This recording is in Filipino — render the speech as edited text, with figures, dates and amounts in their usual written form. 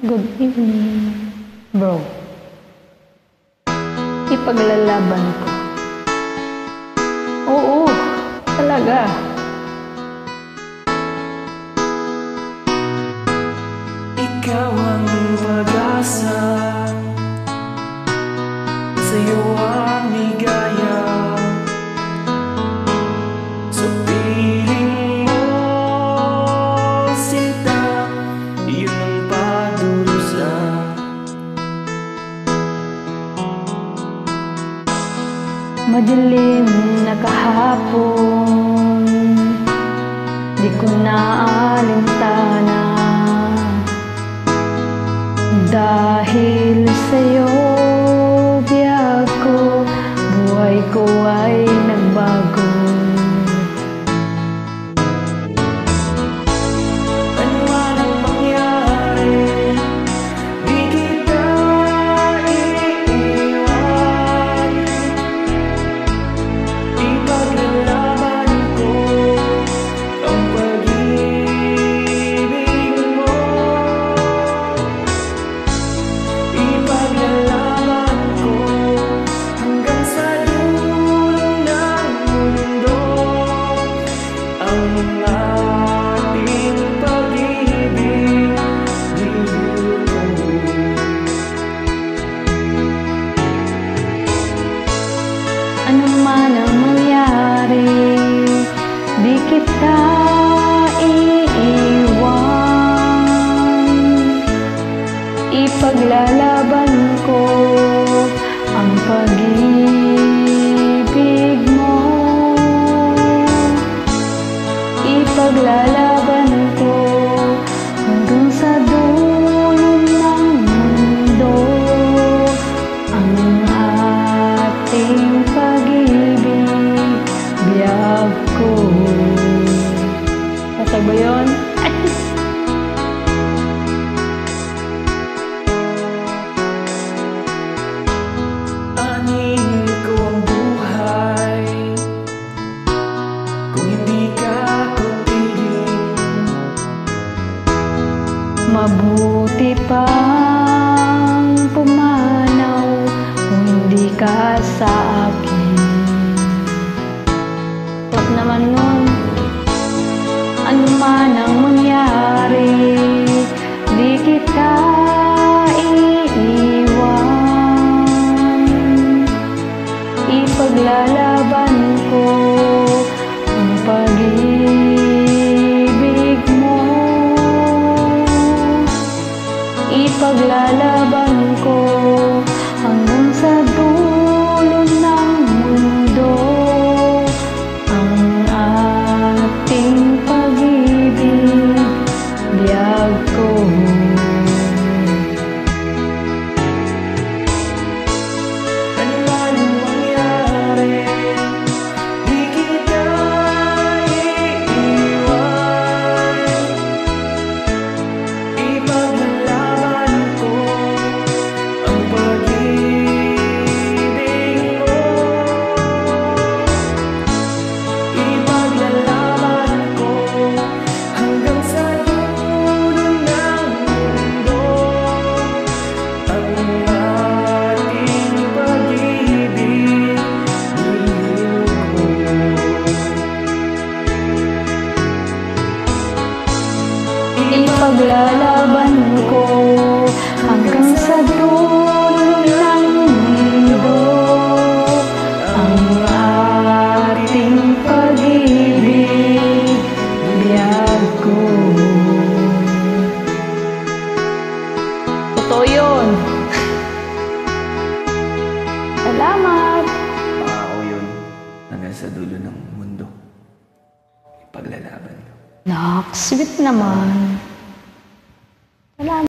Good evening, bro. Ipaglalaban ko. Oo, talaga. Ikaw ang pag-asa, sa'yo ang ligaya. Sa piling mo, sinta, iyon ang padurusa. Madilim na kahapon, di ko naalintana. Dahil sa'yo, biyag ko, buhay ko ay nagbago. Ano man ang mangyari, di kita iiwan. Ipaglalaban ko ang pag-ibig mo. Ipaglalaban ko hanggang sa dulo ng mundo ang ating pag-ibig. Ano man ang mangyari, di kita iiwan. Ipaglalaban ko ang pag-ibig mo. Ipaglalaban ko hanggang sa dulo ng mundo ang ating pag-ibig, biyag ko. Tatag ba yun? Anin ko ang buhay kung hindi ka kupiling. Mabuti pang pumanaw kung hindi ka sa akin. Huwag naman nun. Ano man ang mangyari, di kita iiwan. Ipaglalaban ko ang pag-ibig mo. Ipaglalaban ko hanggang sa dulo ng mundo ang ating pag-ibig, biyag ko. Ano man ang mangyari, di kita iiwan. Ipaglalaban ko ang pag-ibig mo. Ipaglalaban ko hanggang sa dulo ng mundo ang ating pag-ibig, nililog ko. Ipaglalaban ko hanggang sa dulo ng mundo ang ating pag-ibig, biyag ko. Totoo yun. Salamat. Pangako yun hanggang sa dulo ng mundo. Ipaglalaban ko. Nak, sweet naman. Salamat.